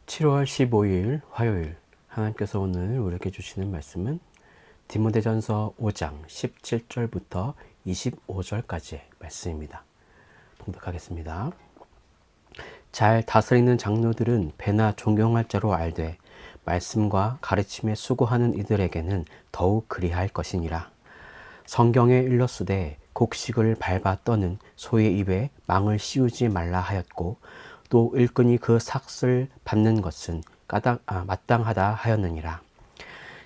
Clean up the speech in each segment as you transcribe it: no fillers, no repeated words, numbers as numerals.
7월 15일 화요일 하나님께서 오늘 우리에게 주시는 말씀은 디모데전서 5장 17절부터 25절까지의 말씀입니다. 봉독하겠습니다. 잘 다스리는 장로들은 배나 존경할 자로 알되 말씀과 가르침에 수고하는 이들에게는 더욱 그리할 것이니라. 성경에 일렀으되 곡식을 밟아 떠는 소의 입에 망을 씌우지 말라 하였고 또 일꾼이 그 삭을 받는 것은 마땅하다 하였느니라.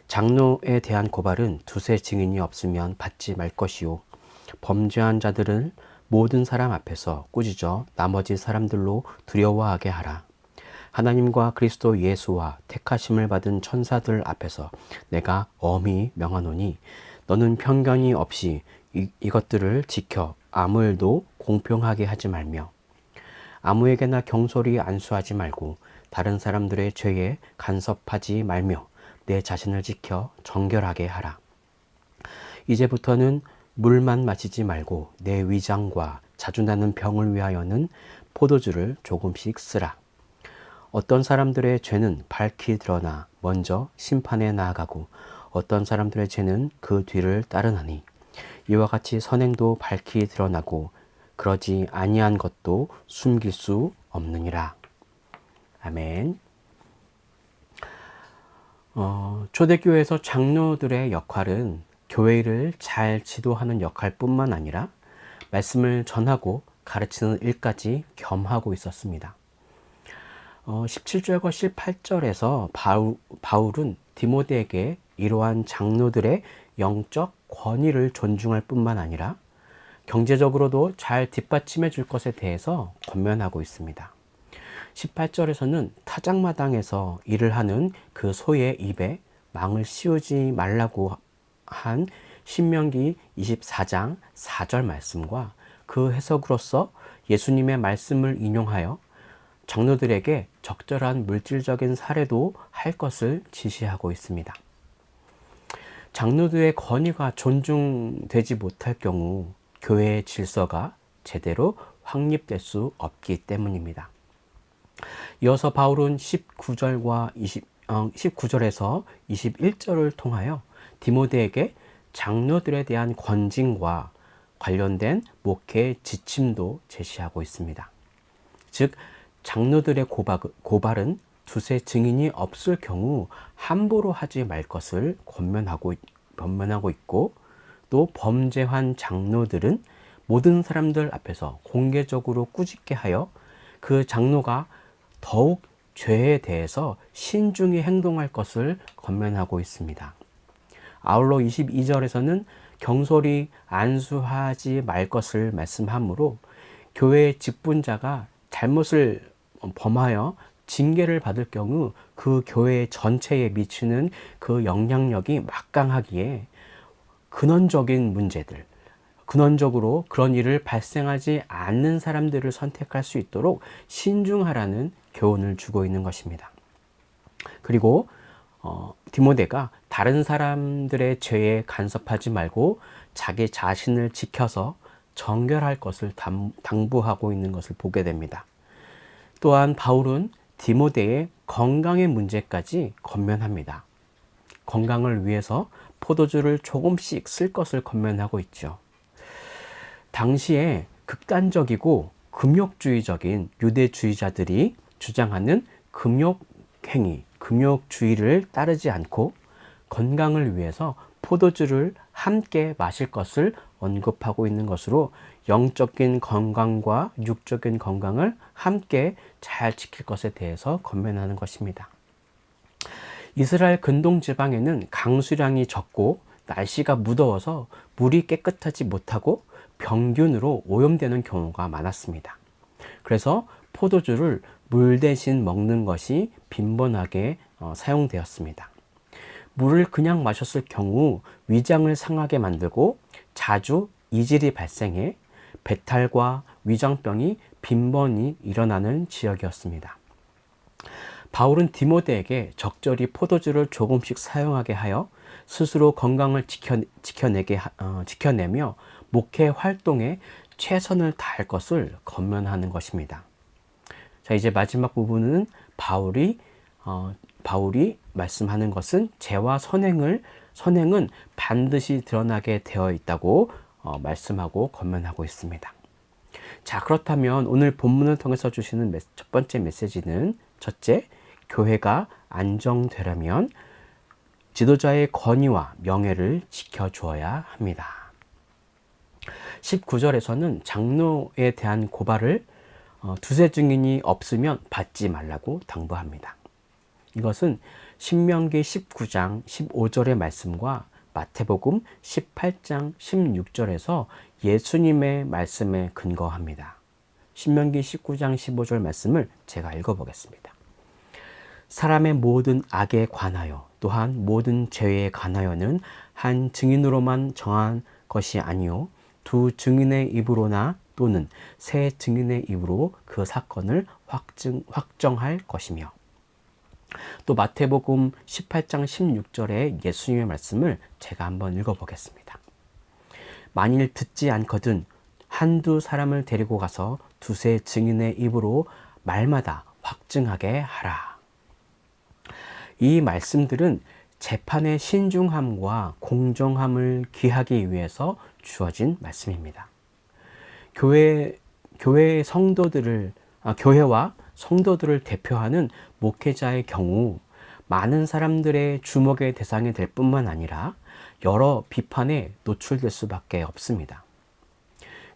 장로에 대한 고발은 두세 증인이 없으면 받지 말 것이요 범죄한 자들은 모든 사람 앞에서 꾸짖어 나머지 사람들로 두려워하게 하라. 하나님과 그리스도 예수와 택하심을 받은 천사들 앞에서 내가 엄히 명하노니 너는 편견이 없이 이것들을 지켜 아무 일도 공평하게 하지 말며 아무에게나 경솔히 안수하지 말고 다른 사람들의 죄에 간섭하지 말며 내 자신을 지켜 정결하게 하라. 이제부터는 물만 마시지 말고 내 위장과 자주 나는 병을 위하여는 포도주를 조금씩 쓰라. 어떤 사람들의 죄는 밝히 드러나 먼저 심판에 나아가고 어떤 사람들의 죄는 그 뒤를 따르나니 이와 같이 선행도 밝히 드러나고 그러지 아니한 것도 숨길 수 없느니라. 아멘. 초대교회에서 장로들의 역할은 교회를 잘 지도하는 역할뿐만 아니라 말씀을 전하고 가르치는 일까지 겸하고 있었습니다. 17절과 18절에서 바울은 디모데에게 이러한 장로들의 영적 권위를 존중할 뿐만 아니라 경제적으로도 잘 뒷받침해 줄 것에 대해서 권면하고 있습니다. 18절에서는 타작마당에서 일을 하는 그 소의 입에 망을 씌우지 말라고 한 신명기 24장 4절 말씀과 그 해석으로서 예수님의 말씀을 인용하여 장로들에게 적절한 물질적인 사례도 할 것을 지시하고 있습니다. 장로들의 권위가 존중되지 못할 경우 교회의 질서가 제대로 확립될 수 없기 때문입니다. 이어서 바울은 19절에서 21절을 통하여 디모데에게 장로들에 대한 권징과 관련된 목회 지침도 제시하고 있습니다. 즉 장로들의 고발은 두세 증인이 없을 경우 함부로 하지 말 것을 권면하고 있고 또 범죄한 장로들은 모든 사람들 앞에서 공개적으로 꾸짖게 하여 그 장로가 더욱 죄에 대해서 신중히 행동할 것을 권면하고 있습니다. 아울러 22절에서는 경솔히 안수하지 말 것을 말씀하므로 교회의 직분자가 잘못을 범하여 징계를 받을 경우 그 교회 전체에 미치는 그 영향력이 막강하기에 근원적으로 그런 일을 발생하지 않는 사람들을 선택할 수 있도록 신중하라는 교훈을 주고 있는 것입니다. 그리고 디모데가 다른 사람들의 죄에 간섭하지 말고 자기 자신을 지켜서 정결할 것을 당부하고 있는 것을 보게 됩니다. 또한 바울은 디모데의 건강의 문제까지 권면합니다. 건강을 위해서 포도주를 조금씩 쓸 것을 권면하고 있죠. 당시에 극단적이고 금욕주의적인 유대주의자들이 주장하는 금욕주의를 따르지 않고 건강을 위해서 포도주를 함께 마실 것을 언급하고 있는 것으로 영적인 건강과 육적인 건강을 함께 잘 지킬 것에 대해서 권면하는 것입니다. 이스라엘 근동 지방에는 강수량이 적고 날씨가 무더워서 물이 깨끗하지 못하고 병균으로 오염되는 경우가 많았습니다. 그래서 포도주를 물 대신 먹는 것이 빈번하게 사용되었습니다. 물을 그냥 마셨을 경우 위장을 상하게 만들고 자주 이질이 발생해 배탈과 위장병이 빈번히 일어나는 지역이었습니다. 바울은 디모데에게 적절히 포도주를 조금씩 사용하게 하여 스스로 건강을 지켜내며 목회 활동에 최선을 다할 것을 권면하는 것입니다. 자, 이제 마지막 부분은 바울이 바울이 말씀하는 것은 죄와 선행은 반드시 드러나게 되어 있다고 말씀하고 권면하고 있습니다. 자, 그렇다면 오늘 본문을 통해서 주시는 첫 번째 메시지는, 첫째, 교회가 안정되려면 지도자의 권위와 명예를 지켜주어야 합니다. 19절에서는 장로에 대한 고발을 두세 증인이 없으면 받지 말라고 당부합니다. 이것은 신명기 19장 15절의 말씀과 마태복음 18장 16절에서 예수님의 말씀에 근거합니다. 신명기 19장 15절 말씀을 제가 읽어보겠습니다. 사람의 모든 악에 관하여 또한 모든 죄에 관하여는 한 증인으로만 정한 것이 아니요 두 증인의 입으로나 또는 세 증인의 입으로 그 사건을 확정할 것이며, 또 마태복음 18장 16절의 예수님의 말씀을 제가 한번 읽어보겠습니다. 만일 듣지 않거든 한두 사람을 데리고 가서 두세 증인의 입으로 말마다 확증하게 하라. 이 말씀들은 재판의 신중함과 공정함을 기하기 위해서 주어진 말씀입니다. 교회와 성도들을 대표하는 목회자의 경우 많은 사람들의 주목의 대상이 될 뿐만 아니라 여러 비판에 노출될 수밖에 없습니다.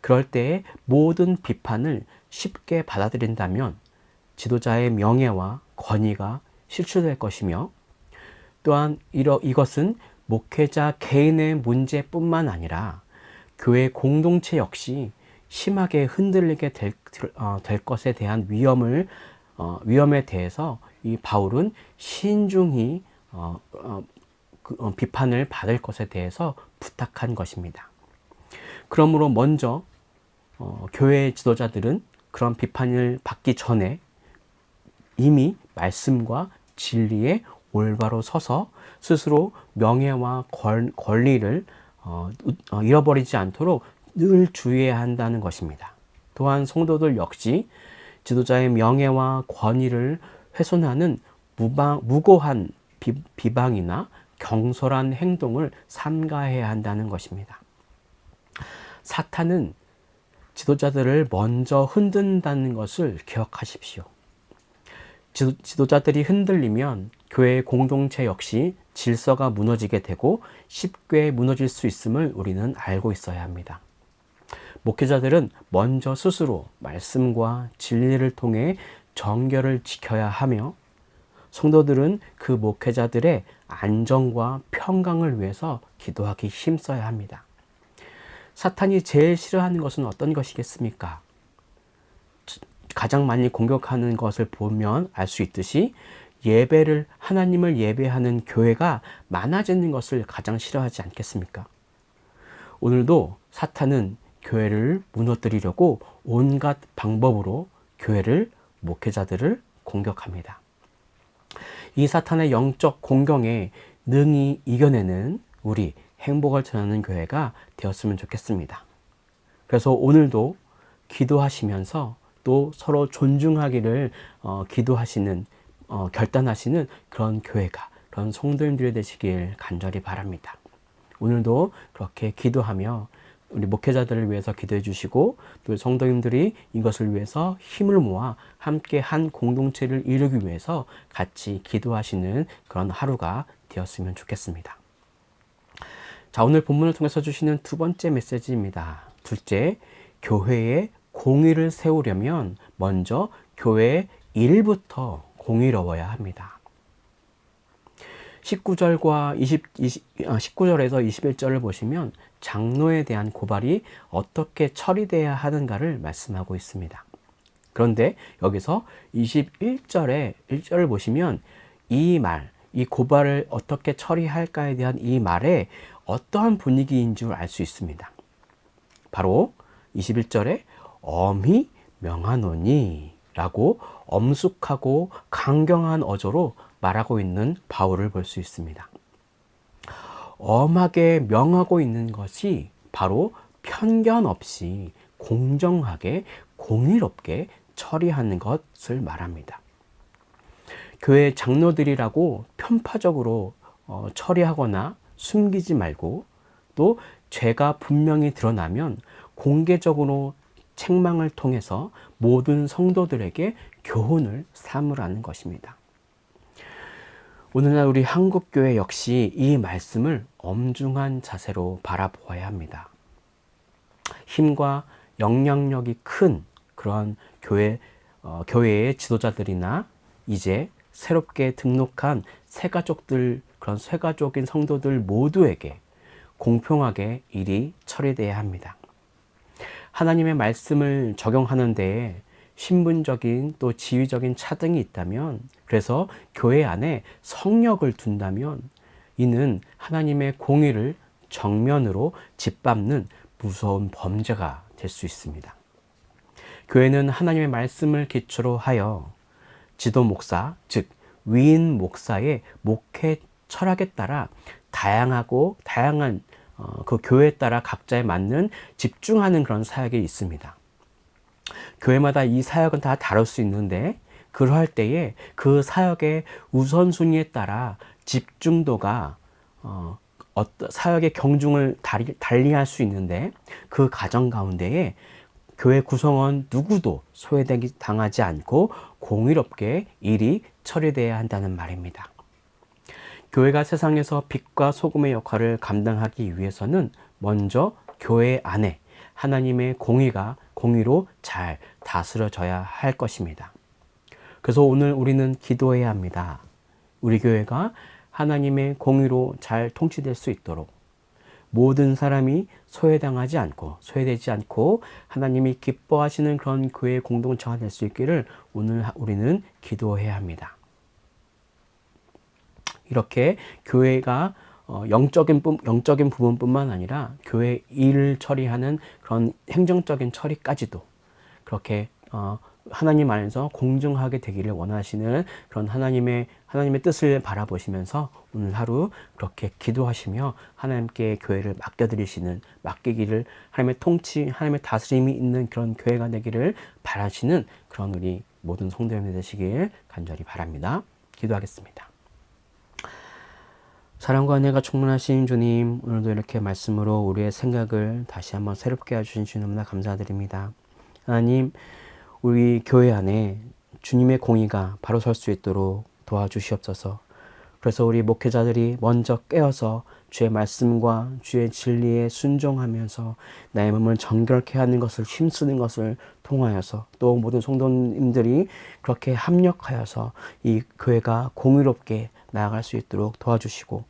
그럴 때 모든 비판을 쉽게 받아들인다면 지도자의 명예와 권위가 실추될 것이며, 또한 이것은 목회자 개인의 문제뿐만 아니라 교회 공동체 역시 심하게 흔들리게 될 것에 대한 위험에 대해서 이 바울은 신중히 비판을 받을 것에 대해서 부탁한 것입니다. 그러므로 먼저 교회 지도자들은 그런 비판을 받기 전에 이미 말씀과 진리에 올바로 서서 스스로 명예와 권리를 잃어버리지 않도록 늘 주의해야 한다는 것입니다. 또한 성도들 역시 지도자의 명예와 권위를 훼손하는 무고한 비방이나 경솔한 행동을 삼가해야 한다는 것입니다. 사탄은 지도자들을 먼저 흔든다는 것을 기억하십시오. 지도자들이 흔들리면 교회 공동체 역시 질서가 무너지게 되고 쉽게 무너질 수 있음을 우리는 알고 있어야 합니다. 목회자들은 먼저 스스로 말씀과 진리를 통해 정결을 지켜야 하며, 성도들은 그 목회자들의 안정과 평강을 위해서 기도하기 힘써야 합니다. 사탄이 제일 싫어하는 것은 어떤 것이겠습니까? 가장 많이 공격하는 것을 보면 알 수 있듯이 하나님을 예배하는 교회가 많아지는 것을 가장 싫어하지 않겠습니까? 오늘도 사탄은 교회를 무너뜨리려고 온갖 방법으로 목회자들을 공격합니다. 이 사탄의 영적 공격에 능히 이겨내는 우리 행복을 전하는 교회가 되었으면 좋겠습니다. 그래서 오늘도 기도하시면서 또 서로 존중하기를 결단하시는 그런 교회가, 그런 성도님들이 되시길 간절히 바랍니다. 오늘도 그렇게 기도하며 우리 목회자들을 위해서 기도해 주시고, 또 성도님들이 이것을 위해서 힘을 모아 함께 한 공동체를 이루기 위해서 같이 기도하시는 그런 하루가 되었으면 좋겠습니다. 자, 오늘 본문을 통해서 주시는 두 번째 메시지입니다. 둘째, 교회의 공의를 세우려면 먼저 교회의 일부터 공의로워야 합니다. 19절에서 21절을 보시면 장로에 대한 고발이 어떻게 처리돼야 하는가를 말씀하고 있습니다. 그런데 여기서 21절의 1절을 보시면 이 고발을 어떻게 처리할까에 대한 이 말에 어떠한 분위기인 줄 알 수 있습니다. 바로 21절에 엄히 명하노니 라고 엄숙하고 강경한 어조로 말하고 있는 바울을 볼 수 있습니다. 엄하게 명하고 있는 것이 바로 편견 없이 공정하게 공의롭게 처리하는 것을 말합니다. 교회 장로들이라고 편파적으로 처리하거나 숨기지 말고, 또 죄가 분명히 드러나면 공개적으로 책망을 통해서 모든 성도들에게 교훈을 삼으라는 것입니다. 오늘날 우리 한국교회 역시 이 말씀을 엄중한 자세로 바라보아야 합니다. 힘과 영향력이 큰 그런 교회의 지도자들이나 이제 새롭게 등록한 새가족들, 그런 새가족인 성도들 모두에게 공평하게 일이 처리돼야 합니다. 하나님의 말씀을 적용하는 데에 신분적인 또 지위적인 차등이 있다면, 그래서 교회 안에 성역을 둔다면 이는 하나님의 공의를 정면으로 짓밟는 무서운 범죄가 될 수 있습니다. 교회는 하나님의 말씀을 기초로 하여 지도 목사, 즉 위인 목사의 목회 철학에 따라 다양한 그 교회에 따라 각자에 맞는 집중하는 그런 사역이 있습니다. 교회마다 이 사역은 다 다를 수 있는데, 그러할 때에 그 사역의 우선순위에 따라 집중도가 사역의 경중을 달리할 수 있는데, 그 과정 가운데에 교회 구성원 누구도 소외당하지 않고 공의롭게 일이 처리돼야 한다는 말입니다. 교회가 세상에서 빛과 소금의 역할을 감당하기 위해서는 먼저 교회 안에 하나님의 공의로 잘 다스려져야 할 것입니다. 그래서 오늘 우리는 기도해야 합니다. 우리 교회가 하나님의 공의로 잘 통치될 수 있도록 모든 사람이 소외되지 않고 하나님이 기뻐하시는 그런 교회 공동체가 될 수 있기를 오늘 우리는 기도해야 합니다. 이렇게 교회가 영적인 부분뿐만 아니라 교회 일을 처리하는 그런 행정적인 처리까지도 그렇게 하나님 안에서 공정하게 되기를 원하시는 그런 하나님의 뜻을 바라보시면서 오늘 하루 그렇게 기도하시며 하나님께 교회를 맡기기를 하나님의 통치, 하나님의 다스림이 있는 그런 교회가 되기를 바라시는 그런 우리 모든 성도님들 되시길 간절히 바랍니다. 기도하겠습니다. 사랑과 은혜가 충만하신 주님, 오늘도 이렇게 말씀으로 우리의 생각을 다시 한번 새롭게 해주신 주님 너무나 감사드립니다. 하나님, 우리 교회 안에 주님의 공의가 바로 설 수 있도록 도와주시옵소서. 그래서 우리 목회자들이 먼저 깨어서 주의 말씀과 주의 진리에 순종하면서 나의 몸을 정결케 하는 것을 힘쓰는 것을 통하여서, 또 모든 성도님들이 그렇게 합력하여서 이 교회가 공의롭게 나아갈 수 있도록 도와주시고,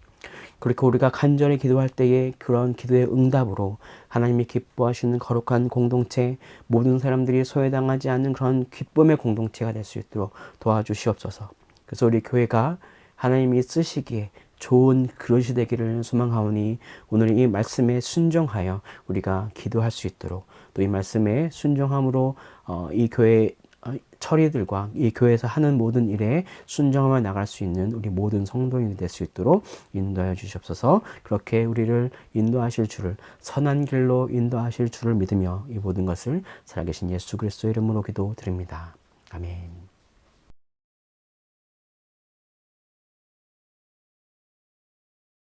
그렇게 우리가 간절히 기도할 때에 그런 기도의 응답으로 하나님이 기뻐하시는 거룩한 공동체, 모든 사람들이 소외당하지 않는 그런 기쁨의 공동체가 될 수 있도록 도와주시옵소서. 그래서 우리 교회가 하나님이 쓰시기에 좋은 그릇이 되기를 소망하오니, 오늘 이 말씀에 순종하여 우리가 기도할 수 있도록, 또 이 말씀에 순종함으로 이 교회 처리들과 이 교회에서 하는 모든 일에 순종하며 나갈 수 있는 우리 모든 성도인이 될 수 있도록 인도하여 주시옵소서. 그렇게 우리를 인도하실 줄을, 선한 길로 인도하실 줄을 믿으며 이 모든 것을 살아계신 예수 그리스도의 이름으로 기도드립니다. 아멘.